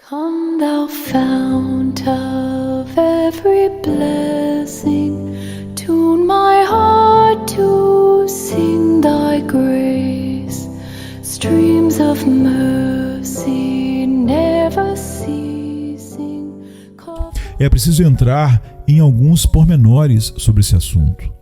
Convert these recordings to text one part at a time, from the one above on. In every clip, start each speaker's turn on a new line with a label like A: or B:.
A: Come thou fount of every blessing, tune my heart to sing thy grace, streams of mercy never ceasing.
B: É preciso entrar em alguns pormenores sobre esse assunto.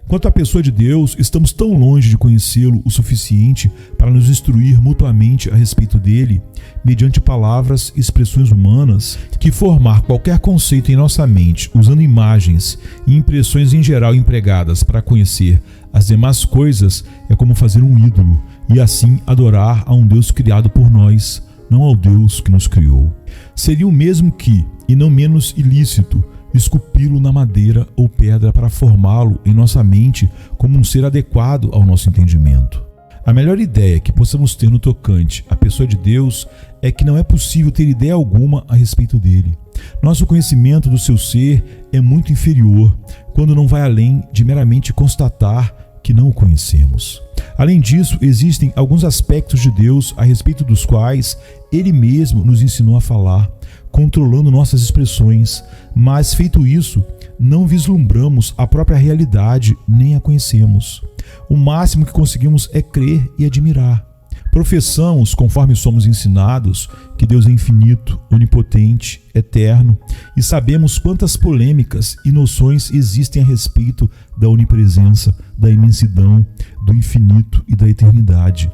B: Quanto à pessoa de Deus, estamos tão longe de conhecê-lo o suficiente para nos instruir mutuamente a respeito dele, mediante palavras e expressões humanas, que formar qualquer conceito em nossa mente, usando imagens e impressões em geral empregadas para conhecer as demais coisas, é como fazer um ídolo, e assim adorar a um Deus criado por nós, não ao Deus que nos criou. Seria o mesmo que, e não menos ilícito, esculpi-lo na madeira ou pedra para formá-lo em nossa mente como um ser adequado ao nosso entendimento. A melhor ideia que possamos ter no tocante à pessoa de Deus é que não é possível ter ideia alguma a respeito dele. Nosso conhecimento do seu ser é muito inferior, quando não vai além de meramente constatar que não o conhecemos. Além disso, existem alguns aspectos de Deus a respeito dos quais Ele mesmo nos ensinou a falar, controlando nossas expressões, mas feito isso, não vislumbramos a própria realidade nem a conhecemos. O máximo que conseguimos é crer e admirar. Professamos, conforme somos ensinados, que Deus é infinito, onipotente, eterno, e sabemos quantas polêmicas e noções existem a respeito da onipresença, da imensidão, do infinito e da eternidade.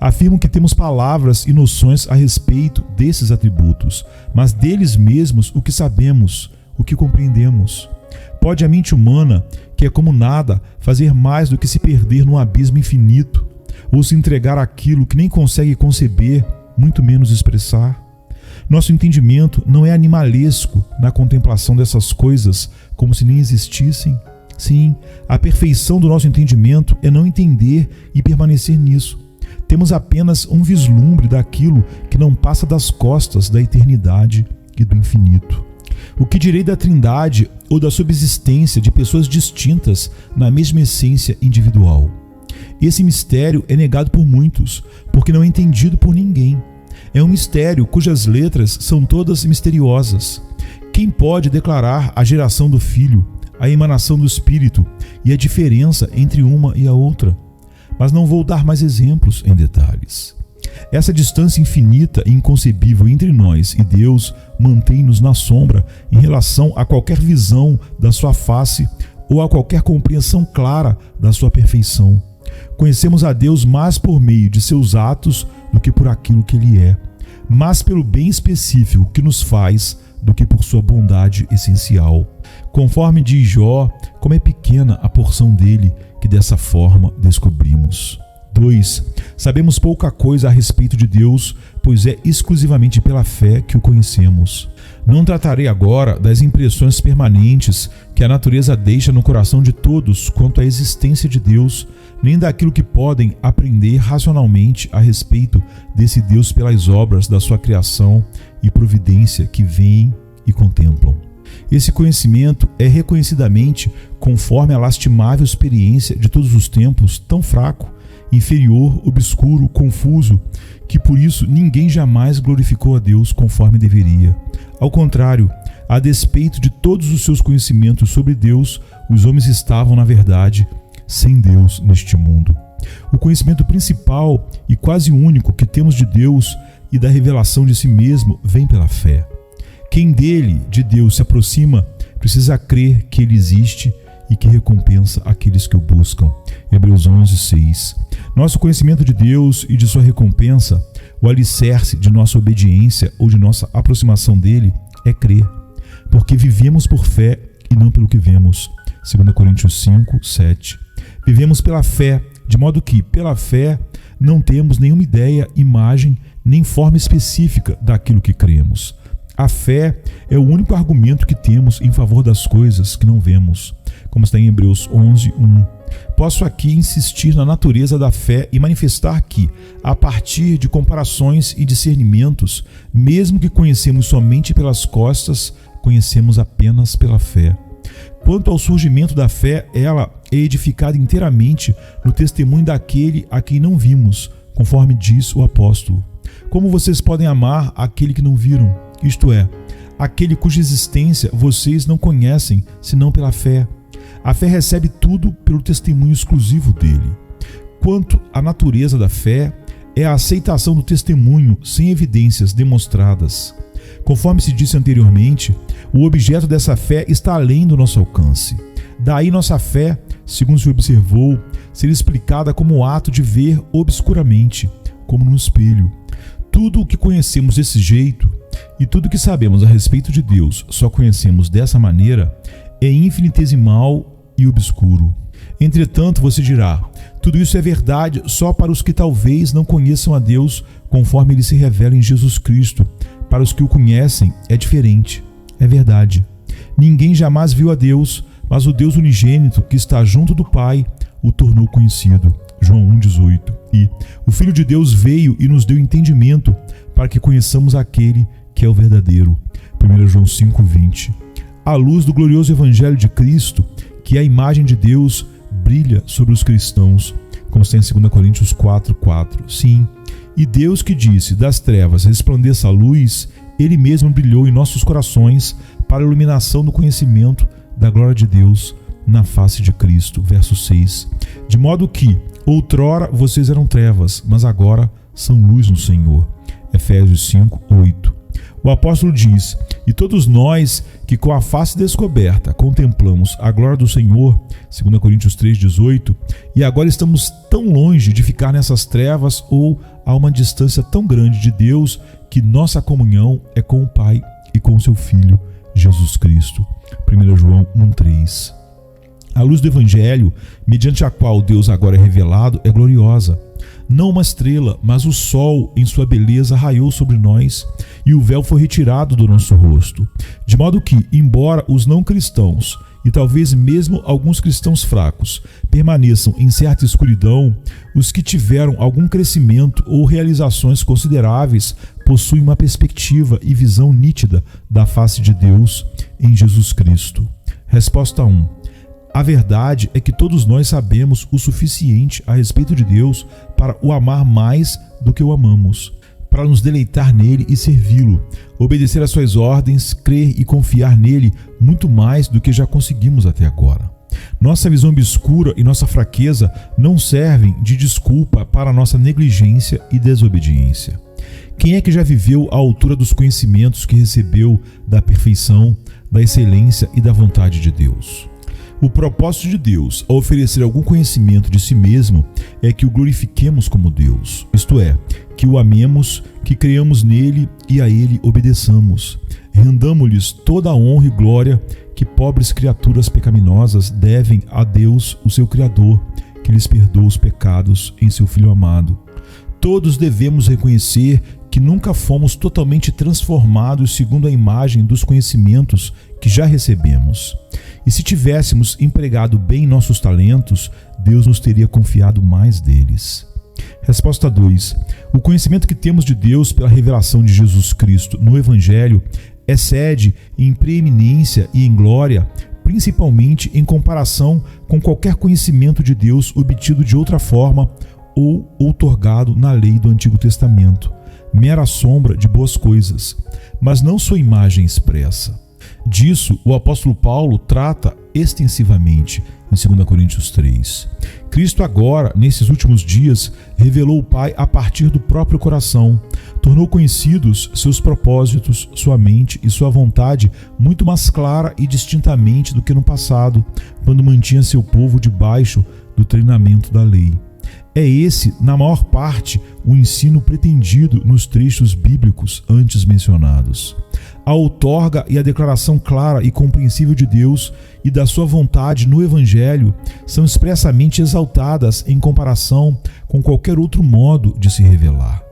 B: Afirmo que temos palavras e noções a respeito desses atributos, mas deles mesmos o que sabemos, o que compreendemos. Pode a mente humana, que é como nada, fazer mais do que se perder num abismo infinito, ou se entregar àquilo que nem consegue conceber, muito menos expressar? Nosso entendimento não é animalesco na contemplação dessas coisas como se nem existissem? Sim, a perfeição do nosso entendimento é não entender e permanecer nisso. Temos apenas um vislumbre daquilo que não passa das costas da eternidade e do infinito. O que direi da trindade ou da subsistência de pessoas distintas na mesma essência individual? Esse mistério é negado por muitos, porque não é entendido por ninguém. É um mistério cujas letras são todas misteriosas. Quem pode declarar a geração do Filho, a emanação do Espírito e a diferença entre uma e a outra? Mas não vou dar mais exemplos em detalhes. Essa distância infinita e inconcebível entre nós e Deus mantém-nos na sombra em relação a qualquer visão da sua face ou a qualquer compreensão clara da sua perfeição. Conhecemos a Deus mais por meio de seus atos do que por aquilo que Ele é, mais pelo bem específico que nos faz do que por sua bondade essencial. Conforme diz Jó, como é pequena a porção dele que dessa forma descobrimos. 2. Sabemos pouca coisa a respeito de Deus, pois é exclusivamente pela fé que o conhecemos. Não tratarei agora das impressões permanentes que a natureza deixa no coração de todos quanto à existência de Deus, nem daquilo que podem aprender racionalmente a respeito desse Deus pelas obras da sua criação e providência que veem e contemplam. Esse conhecimento é reconhecidamente, conforme a lastimável experiência de todos os tempos, tão fraco, inferior, obscuro, confuso, que por isso ninguém jamais glorificou a Deus conforme deveria. Ao contrário, a despeito de todos os seus conhecimentos sobre Deus, os homens estavam, na verdade, sem Deus neste mundo. O conhecimento principal e quase único que temos de Deus e da revelação de si mesmo vem pela fé. Quem dele, de Deus, se aproxima, precisa crer que ele existe e que recompensa aqueles que o buscam. Hebreus 11:6. Nosso conhecimento de Deus e de sua recompensa, o alicerce de nossa obediência ou de nossa aproximação dele, é crer, porque vivemos por fé e não pelo que vemos. 2 Coríntios 5:7. Vivemos pela fé, de modo que, pela fé, não temos nenhuma ideia, imagem, nem forma específica daquilo que cremos. A fé é o único argumento que temos em favor das coisas que não vemos, como está em Hebreus 11:1. Posso aqui insistir na natureza da fé e manifestar que, a partir de comparações e discernimentos, mesmo que conhecemos somente pelas costas, conhecemos apenas pela fé. Quanto ao surgimento da fé, ela é edificada inteiramente no testemunho daquele a quem não vimos, conforme diz o apóstolo. Como vocês podem amar aquele que não viram? isto é, aquele cuja existência vocês não conhecem senão pela fé. A fé recebe tudo pelo testemunho exclusivo dele. Quanto à natureza da fé, é a aceitação do testemunho sem evidências demonstradas. Conforme se disse anteriormente, o objeto dessa fé está além do nosso alcance. Daí nossa fé, segundo se observou, ser explicada como o ato de ver obscuramente, como no espelho. Tudo o que conhecemos desse jeito e tudo o que sabemos a respeito de Deus só conhecemos dessa maneira é infinitesimal e obscuro. Entretanto, você dirá, tudo isso é verdade só para os que talvez não conheçam a Deus conforme ele se revela em Jesus Cristo. Para os que o conhecem, é diferente. É verdade. Ninguém jamais viu a Deus, mas o Deus unigênito, que está junto do Pai, o tornou conhecido. João 1,18. E o Filho de Deus veio e nos deu entendimento para que conheçamos aquele que é o verdadeiro. 1 João 5,20. A luz do glorioso Evangelho de Cristo, que é a imagem de Deus, brilha sobre os cristãos, como está em 2 Coríntios 4,4. Sim, e Deus que disse, das trevas resplandeça a luz, Ele mesmo brilhou em nossos corações para a iluminação do conhecimento da glória de Deus na face de Cristo. Verso 6. De modo que, outrora vocês eram trevas, mas agora são luz no Senhor. Efésios 5:8. O apóstolo diz, e todos nós que com a face descoberta contemplamos a glória do Senhor, 2 Coríntios 3:18, e agora estamos tão longe de ficar nessas trevas ou a uma distância tão grande de Deus que nossa comunhão é com o Pai e com o seu Filho, Jesus Cristo. 1 João 1:3. A luz do Evangelho, mediante a qual Deus agora é revelado, é gloriosa. Não uma estrela, mas o sol em sua beleza raiou sobre nós e o véu foi retirado do nosso rosto. De modo que, embora os não cristãos, e talvez mesmo alguns cristãos fracos, permaneçam em certa escuridão, os que tiveram algum crescimento ou realizações consideráveis possuem uma perspectiva e visão nítida da face de Deus em Jesus Cristo. Resposta 1. A verdade é que todos nós sabemos o suficiente a respeito de Deus para o amar mais do que o amamos, para nos deleitar nele e servi-lo, obedecer às suas ordens, crer e confiar nele muito mais do que já conseguimos até agora. Nossa visão obscura e nossa fraqueza não servem de desculpa para a nossa negligência e desobediência. Quem é que já viveu à altura dos conhecimentos que recebeu da perfeição, da excelência e da vontade de Deus? O propósito de Deus ao oferecer algum conhecimento de si mesmo é que o glorifiquemos como Deus, isto é, que o amemos, que creiamos nele e a ele obedeçamos. Rendamo-lhes toda a honra e glória que pobres criaturas pecaminosas devem a Deus, o seu Criador, que lhes perdoa os pecados em seu Filho amado. Todos devemos reconhecer que nunca fomos totalmente transformados segundo a imagem dos conhecimentos que já recebemos. E se tivéssemos empregado bem nossos talentos, Deus nos teria confiado mais deles. Resposta 2. O conhecimento que temos de Deus pela revelação de Jesus Cristo no Evangelho excede em preeminência e em glória, principalmente em comparação com qualquer conhecimento de Deus obtido de outra forma ou outorgado na lei do Antigo Testamento, mera sombra de boas coisas, mas não sua imagem expressa. Disso, o apóstolo Paulo trata extensivamente em 2 Coríntios 3. Cristo agora, nesses últimos dias, revelou o Pai a partir do próprio coração, tornou conhecidos seus propósitos, sua mente e sua vontade muito mais clara e distintamente do que no passado, quando mantinha seu povo debaixo do treinamento da lei. É esse, na maior parte, o ensino pretendido nos trechos bíblicos antes mencionados. A outorga e a declaração clara e compreensível de Deus e da sua vontade no Evangelho são expressamente exaltadas em comparação com qualquer outro modo de se revelar.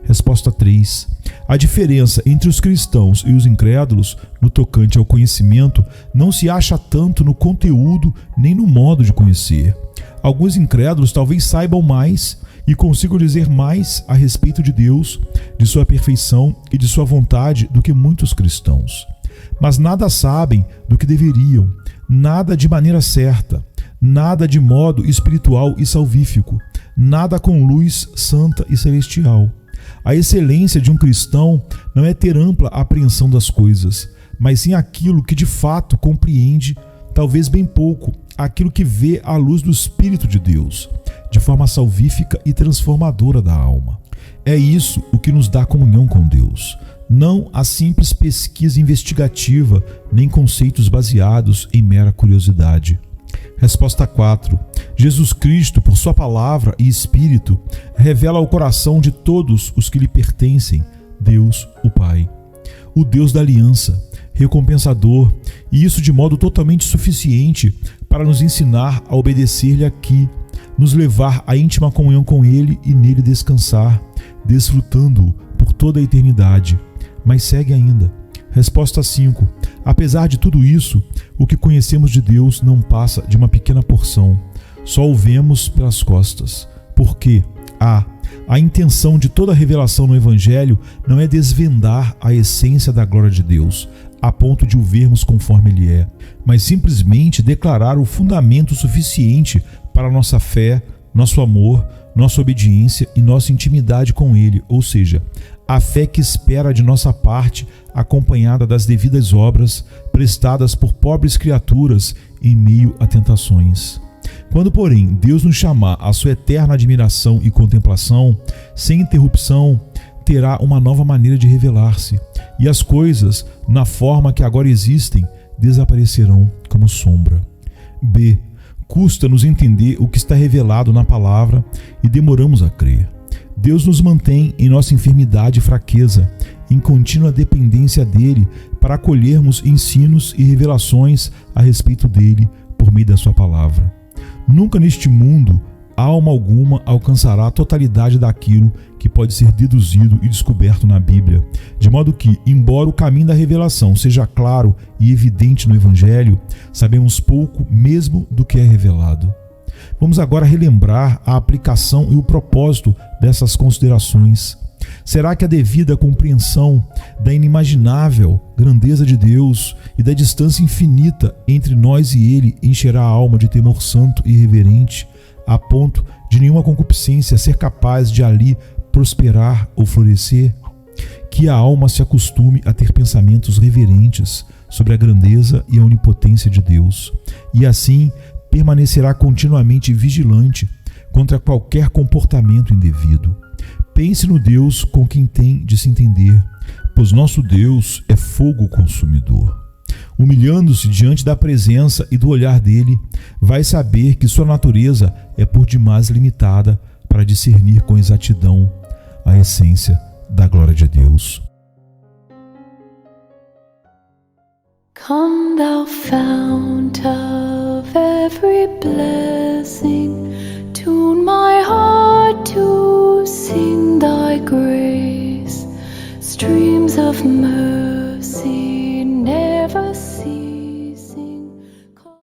B: Resposta 3. A diferença entre os cristãos e os incrédulos no tocante ao conhecimento não se acha tanto no conteúdo nem no modo de conhecer. Alguns incrédulos talvez saibam mais e consigam dizer mais a respeito de Deus, de sua perfeição e de sua vontade do que muitos cristãos. Mas nada sabem do que deveriam, nada de maneira certa, nada de modo espiritual e salvífico, nada com luz santa e celestial. A excelência de um cristão não é ter ampla apreensão das coisas, mas sim aquilo que de fato compreende, talvez bem pouco, aquilo que vê à luz do Espírito de Deus, de forma salvífica e transformadora da alma. É isso o que nos dá comunhão com Deus, não a simples pesquisa investigativa, nem conceitos baseados em mera curiosidade. Resposta 4. Jesus Cristo, por sua palavra e Espírito, revela ao coração de todos os que lhe pertencem Deus, o Pai. O Deus da aliança, recompensador, e isso de modo totalmente suficiente para nos ensinar a obedecer-lhe aqui, nos levar à íntima comunhão com Ele e nele descansar, desfrutando-o por toda a eternidade. Mas segue ainda. Resposta 5. Apesar de tudo isso, o que conhecemos de Deus não passa de uma pequena porção. Só o vemos pelas costas. Porque a intenção de toda a revelação no Evangelho não é desvendar a essência da glória de Deus, a ponto de o vermos conforme Ele é, mas simplesmente declarar o fundamento suficiente para nossa fé, nosso amor, nossa obediência e nossa intimidade com Ele, ou seja, a fé que espera de nossa parte, acompanhada das devidas obras prestadas por pobres criaturas em meio a tentações. Quando, porém, Deus nos chamar à sua eterna admiração e contemplação, sem interrupção, terá uma nova maneira de revelar-se, e as coisas, na forma que agora existem, desaparecerão como sombra. B. Custa-nos entender o que está revelado na palavra e demoramos a crer. Deus nos mantém em nossa enfermidade e fraqueza, em contínua dependência dele, para acolhermos ensinos e revelações a respeito dele por meio da sua palavra. Nunca neste mundo, alma alguma alcançará a totalidade daquilo que pode ser deduzido e descoberto na Bíblia, de modo que, embora o caminho da revelação seja claro e evidente no Evangelho, sabemos pouco mesmo do que é revelado. Vamos agora relembrar a aplicação e o propósito dessas considerações. Será que a devida compreensão da inimaginável grandeza de Deus e da distância infinita entre nós e Ele encherá a alma de temor santo e reverente, a ponto de nenhuma concupiscência ser capaz de ali prosperar ou florescer? Que a alma se acostume a ter pensamentos reverentes sobre a grandeza e a onipotência de Deus, e assim permanecerá continuamente vigilante contra qualquer comportamento indevido. Pense no Deus com quem tem de se entender, pois nosso Deus é fogo consumidor. Humilhando-se diante da presença e do olhar dele, vai saber que sua natureza é por demais limitada para discernir com exatidão a essência da glória de Deus.
A: Come, thou fount of every blessing, tune my heart to sing thy grace. Streams of mercy